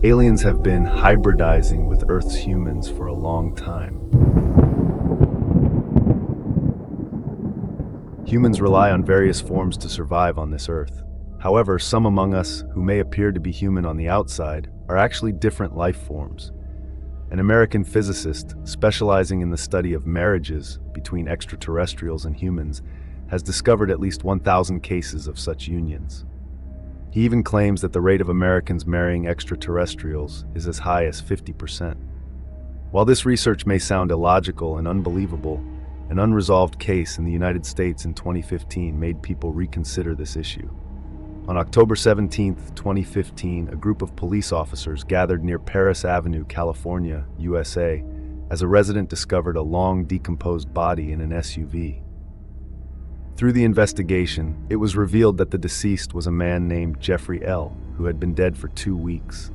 Aliens have been hybridizing with Earth's humans for a long time. Humans rely on various forms to survive on this Earth. However, some among us who may appear to be human on the outside are actually different life forms. An American physicist specializing in the study of marriages between extraterrestrials and humans has discovered at least 1,000 cases of such unions. He even claims that the rate of Americans marrying extraterrestrials is as high as 50%. While this research may sound illogical and unbelievable, an unresolved case in the United States in 2015 made people reconsider this issue. On October 17, 2015, a group of police officers gathered near Paris Avenue, California, USA, as a resident discovered a long, decomposed body in an SUV. Through the investigation, it was revealed that the deceased was a man named Jeffrey L., who had been dead for 2 weeks.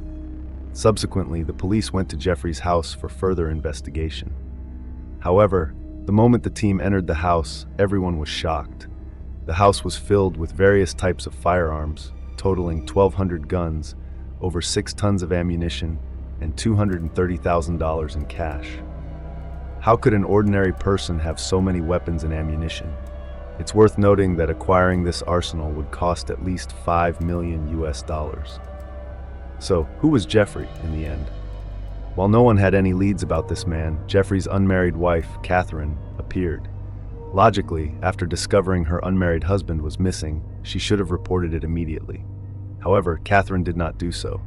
Subsequently, the police went to Jeffrey's house for further investigation. However, the moment the team entered the house, everyone was shocked. The house was filled with various types of firearms, totaling 1,200 guns, over 6 tons of ammunition, and $230,000 in cash. How could an ordinary person have so many weapons and ammunition? It's worth noting that acquiring this arsenal would cost at least $5 million US. So, who was Jeffrey in the end? While no one had any leads about this man, Jeffrey's unmarried wife, Catherine, appeared. Logically, after discovering her unmarried husband was missing, she should have reported it immediately. However, Catherine did not do so.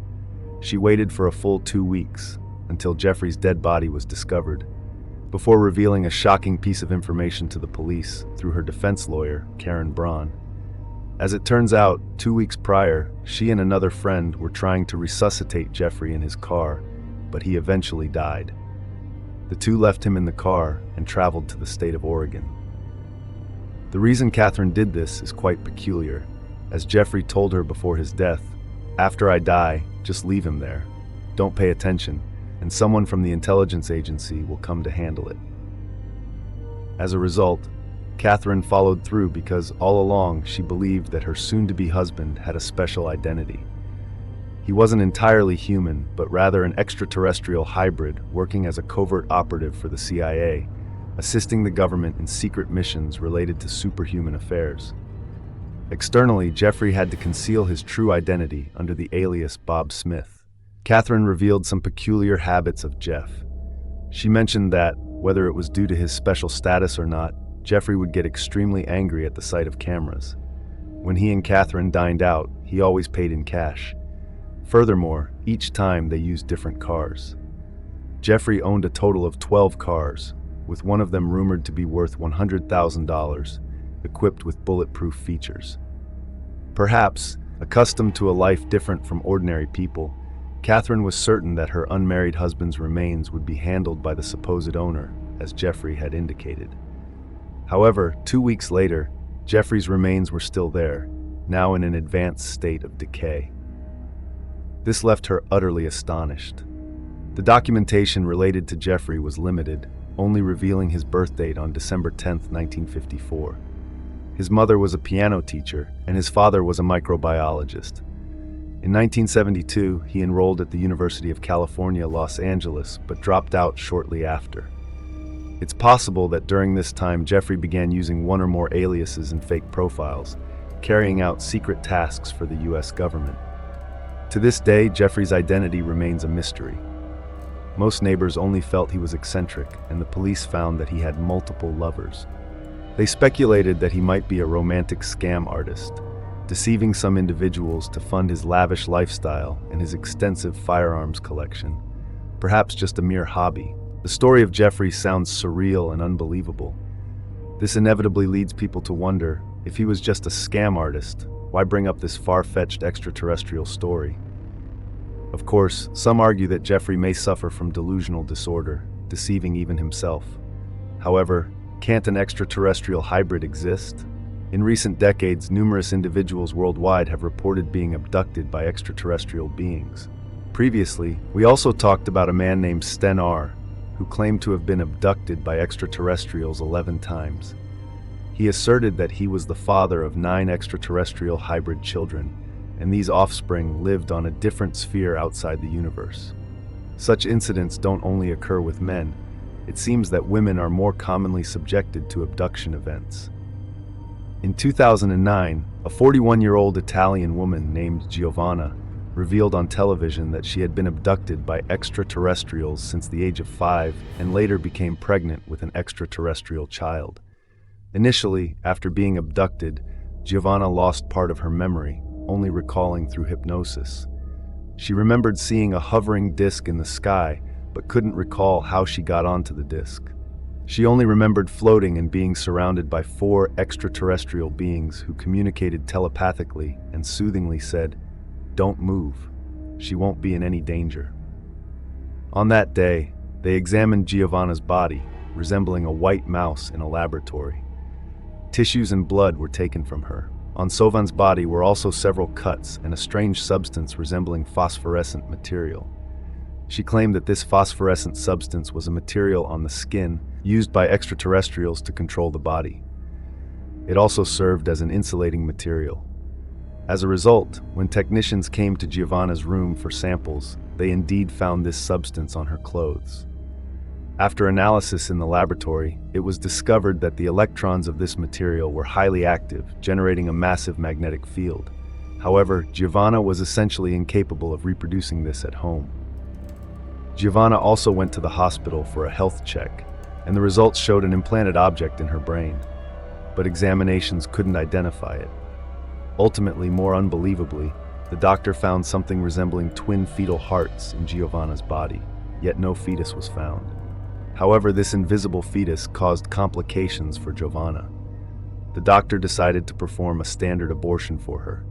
She waited for a full 2 weeks, until Jeffrey's dead body was discovered, before revealing a shocking piece of information to the police through her defense lawyer, Karen Braun. As it turns out, 2 weeks prior, she and another friend were trying to resuscitate Jeffrey in his car, but he eventually died. The two left him in the car and traveled to the state of Oregon. The reason Catherine did this is quite peculiar, as Jeffrey told her before his death, "After I die, just leave him there. Don't pay attention, and someone from the intelligence agency will come to handle it." As a result, Catherine followed through because all along she believed that her soon-to-be husband had a special identity. He wasn't entirely human, but rather an extraterrestrial hybrid working as a covert operative for the CIA, assisting the government in secret missions related to superhuman affairs. Externally, Jeffrey had to conceal his true identity under the alias Bob Smith. Catherine revealed some peculiar habits of Jeff. She mentioned that, whether it was due to his special status or not, Jeffrey would get extremely angry at the sight of cameras. When he and Catherine dined out, he always paid in cash. Furthermore, each time they used different cars. Jeffrey owned a total of 12 cars, with one of them rumored to be worth $100,000, equipped with bulletproof features. Perhaps, accustomed to a life different from ordinary people, Catherine was certain that her unmarried husband's remains would be handled by the supposed owner, as Jeffrey had indicated. However, 2 weeks later, Jeffrey's remains were still there, now in an advanced state of decay. This left her utterly astonished. The documentation related to Jeffrey was limited, only revealing his birth date on December 10, 1954. His mother was a piano teacher, and his father was a microbiologist. In 1972, he enrolled at the University of California, Los Angeles, but dropped out shortly after. It's possible that during this time, Jeffrey began using one or more aliases and fake profiles, carrying out secret tasks for the US government. To this day, Jeffrey's identity remains a mystery. Most neighbors only felt he was eccentric, and the police found that he had multiple lovers. They speculated that he might be a romantic scam artist, deceiving some individuals to fund his lavish lifestyle and his extensive firearms collection, perhaps just a mere hobby. The story of Jeffrey sounds surreal and unbelievable. This inevitably leads people to wonder, if he was just a scam artist, why bring up this far-fetched extraterrestrial story? Of course, some argue that Jeffrey may suffer from delusional disorder, deceiving even himself. However, can't an extraterrestrial hybrid exist? In recent decades, numerous individuals worldwide have reported being abducted by extraterrestrial beings. Previously, we also talked about a man named Sten R., who claimed to have been abducted by extraterrestrials 11 times. He asserted that he was the father of 9 extraterrestrial hybrid children, and these offspring lived on a different sphere outside the universe. Such incidents don't only occur with men. It seems that women are more commonly subjected to abduction events. In 2009, a 41-year-old Italian woman named Giovanna revealed on television that she had been abducted by extraterrestrials since the age of 5 and later became pregnant with an extraterrestrial child. Initially, after being abducted, Giovanna lost part of her memory, only recalling through hypnosis. She remembered seeing a hovering disc in the sky, but couldn't recall how she got onto the disc. She only remembered floating and being surrounded by 4 extraterrestrial beings who communicated telepathically and soothingly said, "Don't move. She won't be in any danger." On that day, they examined Giovanna's body, resembling a white mouse in a laboratory. Tissues and blood were taken from her. On Sovan's body were also several cuts and a strange substance resembling phosphorescent material. She claimed that this phosphorescent substance was a material on the skin used by extraterrestrials to control the body. It also served as an insulating material. As a result, when technicians came to Giovanna's room for samples, they indeed found this substance on her clothes. After analysis in the laboratory, it was discovered that the electrons of this material were highly active, generating a massive magnetic field. However, Giovanna was essentially incapable of reproducing this at home. Giovanna also went to the hospital for a health check, and the results showed an implanted object in her brain, but examinations couldn't identify it. Ultimately, more unbelievably, the doctor found something resembling twin fetal hearts in Giovanna's body, yet no fetus was found. However, this invisible fetus caused complications for Giovanna. The doctor decided to perform a standard abortion for her.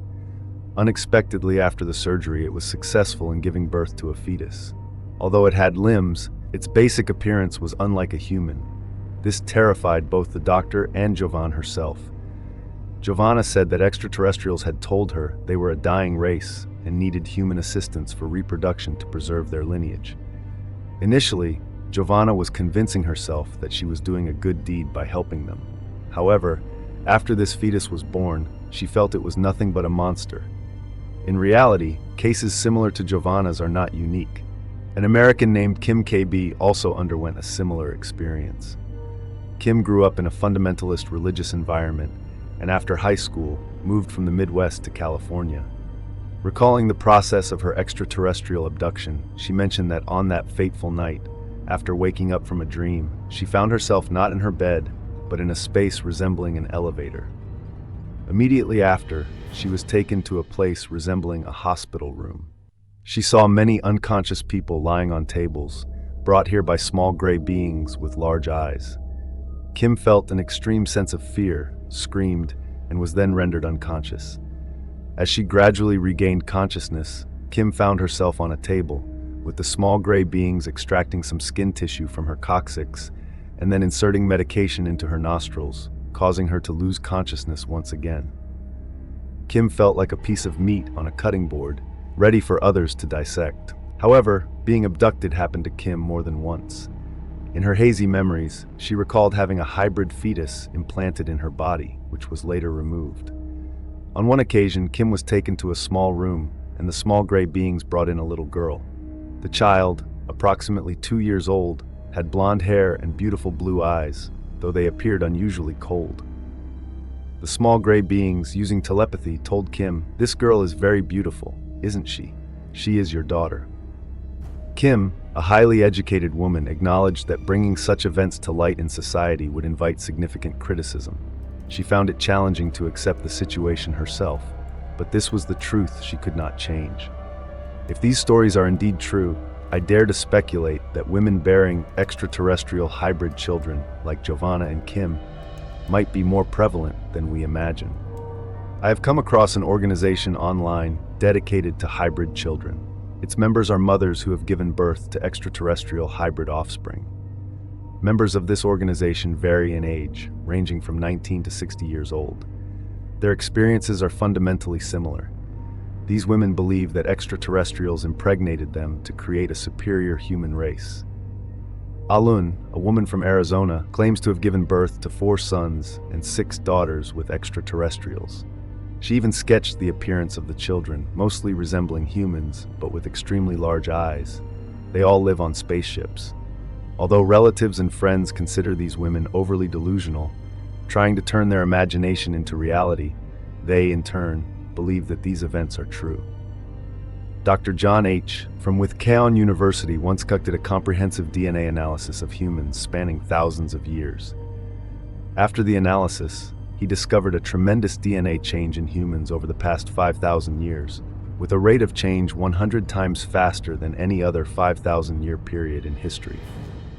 Unexpectedly, after the surgery, it was successful in giving birth to a fetus. Although it had limbs, its basic appearance was unlike a human. This terrified both the doctor and Giovanna herself. Giovanna said that extraterrestrials had told her they were a dying race and needed human assistance for reproduction to preserve their lineage. Initially, Giovanna was convincing herself that she was doing a good deed by helping them. However, after this fetus was born, she felt it was nothing but a monster. In reality, cases similar to Giovanna's are not unique. An American named Kim KB also underwent a similar experience. Kim grew up in a fundamentalist religious environment and after high school, moved from the Midwest to California. Recalling the process of her extraterrestrial abduction, she mentioned that on that fateful night, after waking up from a dream, she found herself not in her bed, but in a space resembling an elevator. Immediately after, she was taken to a place resembling a hospital room. She saw many unconscious people lying on tables, brought here by small gray beings with large eyes. Kim felt an extreme sense of fear, screamed, and was then rendered unconscious. As she gradually regained consciousness, Kim found herself on a table, with the small gray beings extracting some skin tissue from her coccyx and then inserting medication into her nostrils, causing her to lose consciousness once again. Kim felt like a piece of meat on a cutting board, ready for others to dissect. However, being abducted happened to Kim more than once. In her hazy memories, she recalled having a hybrid fetus implanted in her body, which was later removed. On one occasion, Kim was taken to a small room, and the small gray beings brought in a little girl. The child, approximately 2 years old, had blonde hair and beautiful blue eyes, though they appeared unusually cold. The small gray beings, using telepathy, told Kim, "This girl is very beautiful, isn't she? She is your daughter." Kim, a highly educated woman, acknowledged that bringing such events to light in society would invite significant criticism. She found it challenging to accept the situation herself, but this was the truth she could not change. If these stories are indeed true, I dare to speculate that women bearing extraterrestrial hybrid children, like Giovanna and Kim, might be more prevalent than we imagine. I have come across an organization online dedicated to hybrid children. Its members are mothers who have given birth to extraterrestrial hybrid offspring. Members of this organization vary in age, ranging from 19 to 60 years old. Their experiences are fundamentally similar. These women believe that extraterrestrials impregnated them to create a superior human race. Alun, a woman from Arizona, claims to have given birth to 4 sons and 6 daughters with extraterrestrials. She even sketched the appearance of the children, mostly resembling humans, but with extremely large eyes. They all live on spaceships. Although relatives and friends consider these women overly delusional, trying to turn their imagination into reality, they, in turn, believe that these events are true. Dr. John H. from Keon University once conducted a comprehensive DNA analysis of humans spanning thousands of years. After the analysis, he discovered a tremendous DNA change in humans over the past 5,000 years, with a rate of change 100 times faster than any other 5,000-year period in history.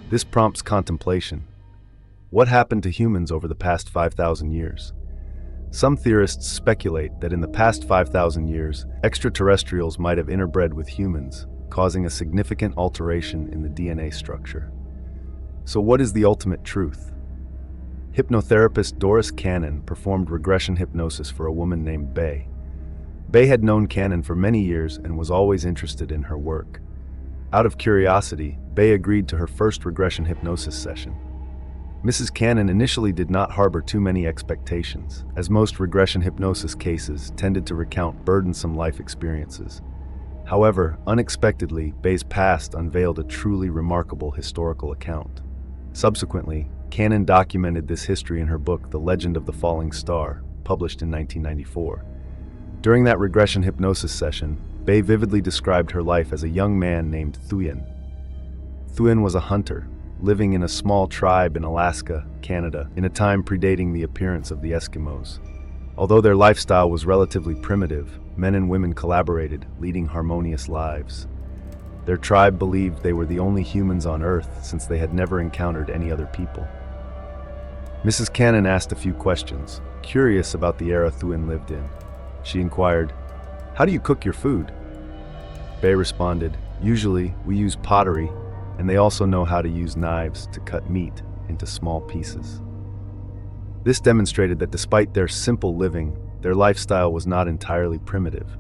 This prompts contemplation. What happened to humans over the past 5,000 years? Some theorists speculate that in the past 5,000 years, extraterrestrials might have interbred with humans, causing a significant alteration in the DNA structure. So what is the ultimate truth? Hypnotherapist Doris Cannon performed regression hypnosis for a woman named Bay. Bay had known Cannon for many years and was always interested in her work. Out of curiosity, Bay agreed to her first regression hypnosis session. Mrs. Cannon initially did not harbor too many expectations, as most regression hypnosis cases tended to recount burdensome life experiences. However, unexpectedly, Bay's past unveiled a truly remarkable historical account. Subsequently, Cannon documented this history in her book, The Legend of the Falling Star, published in 1994. During that regression hypnosis session, Bay vividly described her life as a young man named Thuyen. Thuyen was a hunter, living in a small tribe in Alaska, Canada, in a time predating the appearance of the Eskimos. Although their lifestyle was relatively primitive, men and women collaborated, leading harmonious lives. Their tribe believed they were the only humans on Earth since they had never encountered any other people. Mrs. Cannon asked a few questions, curious about the era Thuyen lived in. She inquired, "How do you cook your food?" Bay responded, "Usually, we use pottery, and they also know how to use knives to cut meat into small pieces." This demonstrated that despite their simple living, their lifestyle was not entirely primitive.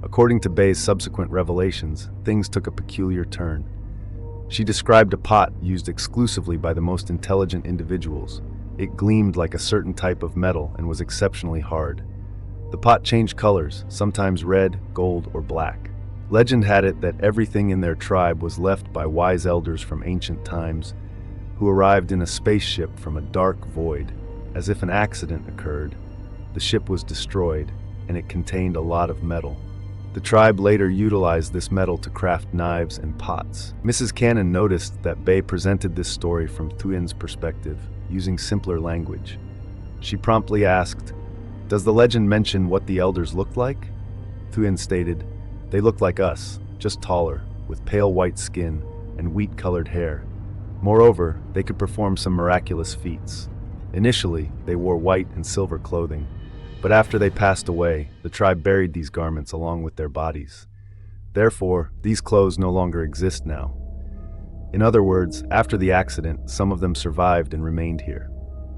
According to Bay's subsequent revelations, things took a peculiar turn. She described a pot used exclusively by the most intelligent individuals. It gleamed like a certain type of metal and was exceptionally hard. The pot changed colors, sometimes red, gold, or black. Legend had it that everything in their tribe was left by wise elders from ancient times who arrived in a spaceship from a dark void. As if an accident occurred, the ship was destroyed, and it contained a lot of metal. The tribe later utilized this metal to craft knives and pots. Mrs. Cannon noticed that Bay presented this story from Thuyen's perspective, using simpler language. She promptly asked, "Does the legend mention what the elders looked like?" Thuyen stated, "They looked like us, just taller, with pale white skin and wheat-colored hair. Moreover, they could perform some miraculous feats. Initially, they wore white and silver clothing, but after they passed away, the tribe buried these garments along with their bodies. Therefore, these clothes no longer exist now. In other words, after the accident, some of them survived and remained here.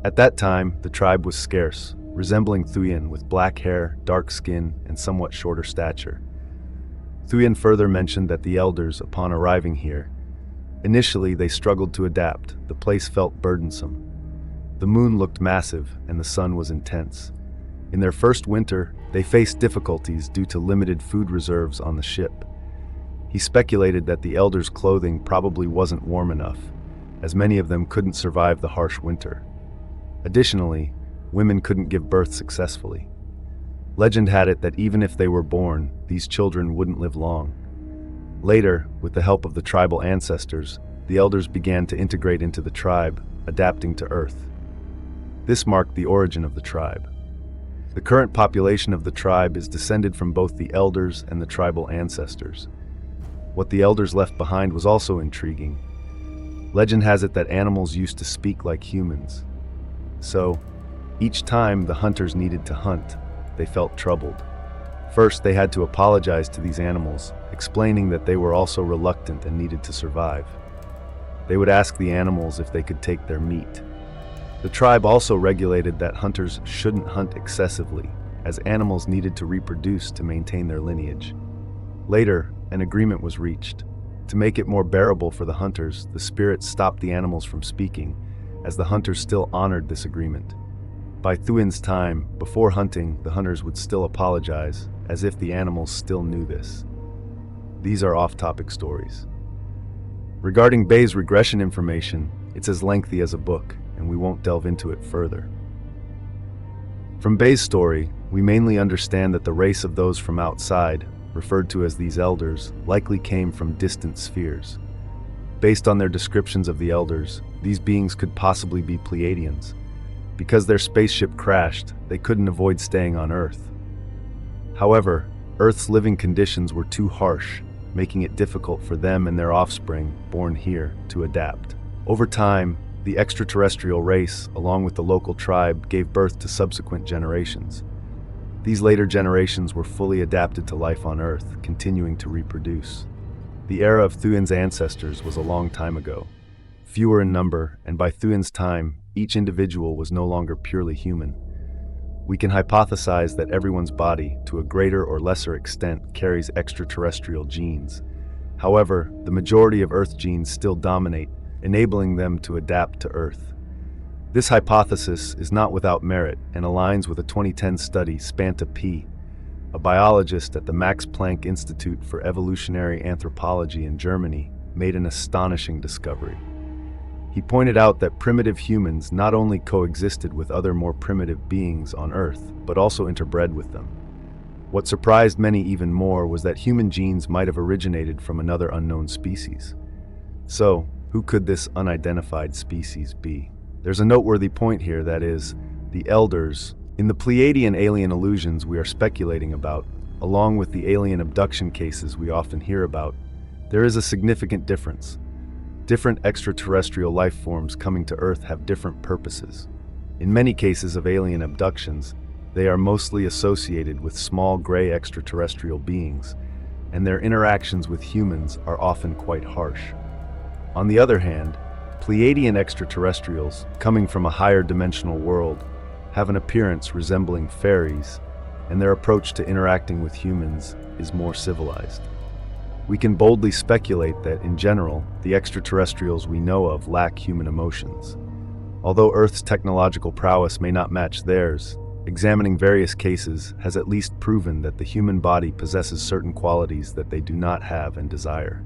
At that time, the tribe was scarce, resembling Thuyen with black hair, dark skin, and somewhat shorter stature." Thuyen further mentioned that the elders, upon arriving here, initially they struggled to adapt. The place felt burdensome. The moon looked massive and the sun was intense. In their first winter, they faced difficulties due to limited food reserves on the ship. He speculated that the elders' clothing probably wasn't warm enough, as many of them couldn't survive the harsh winter. Additionally, women couldn't give birth successfully. Legend had it that even if they were born, these children wouldn't live long. Later, with the help of the tribal ancestors, the elders began to integrate into the tribe, adapting to Earth. This marked the origin of the tribe. The current population of the tribe is descended from both the elders and the tribal ancestors. What the elders left behind was also intriguing. Legend has it that animals used to speak like humans. So, each time the hunters needed to hunt, they felt troubled. First, they had to apologize to these animals, explaining that they were also reluctant and needed to survive. They would ask the animals if they could take their meat. The tribe also regulated that hunters shouldn't hunt excessively, as animals needed to reproduce to maintain their lineage. Later, an agreement was reached. To make it more bearable for the hunters, the spirits stopped the animals from speaking, as the hunters still honored this agreement. By Thuan's time, before hunting, the hunters would still apologize, as if the animals still knew this. These are off-topic stories. Regarding Bayes' regression information, it's as lengthy as a book, and we won't delve into it further. From Bayes' story, we mainly understand that the race of those from outside, referred to as these elders, likely came from distant spheres. Based on their descriptions of the elders, these beings could possibly be Pleiadians. Because their spaceship crashed, they couldn't avoid staying on Earth. However, Earth's living conditions were too harsh, making it difficult for them and their offspring, born here, to adapt. Over time, the extraterrestrial race, along with the local tribe, gave birth to subsequent generations. These later generations were fully adapted to life on Earth, continuing to reproduce. The era of Thuan's ancestors was a long time ago. Fewer in number, and by Thuan's time, each individual was no longer purely human. We can hypothesize that everyone's body, to a greater or lesser extent, carries extraterrestrial genes. However, the majority of Earth genes still dominate, enabling them to adapt to Earth. This hypothesis is not without merit and aligns with a 2010 study Spanta P., a biologist at the Max Planck Institute for Evolutionary Anthropology in Germany, made an astonishing discovery. He pointed out that primitive humans not only coexisted with other more primitive beings on Earth, but also interbred with them. What surprised many even more was that human genes might have originated from another unknown species. So, who could this unidentified species be? There's a noteworthy point here, that is, the elders. In the Pleiadian alien illusions we are speculating about, along with the alien abduction cases we often hear about, there is a significant difference. Different extraterrestrial life forms coming to Earth have different purposes. In many cases of alien abductions, they are mostly associated with small gray extraterrestrial beings, and their interactions with humans are often quite harsh. On the other hand, Pleiadian extraterrestrials, coming from a higher dimensional world, have an appearance resembling fairies, and their approach to interacting with humans is more civilized. We can boldly speculate that, in general, the extraterrestrials we know of lack human emotions. Although Earth's technological prowess may not match theirs, examining various cases has at least proven that the human body possesses certain qualities that they do not have and desire.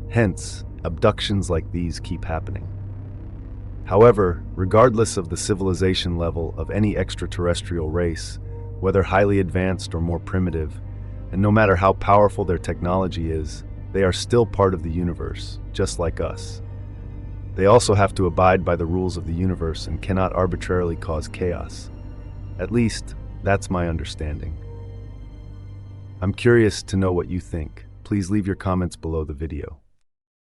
Hence, abductions like these keep happening. However, regardless of the civilization level of any extraterrestrial race, whether highly advanced or more primitive, and no matter how powerful their technology is, they are still part of the universe, just like us. They also have to abide by the rules of the universe and cannot arbitrarily cause chaos. At least, that's my understanding. I'm curious to know what you think. Please leave your comments below the video.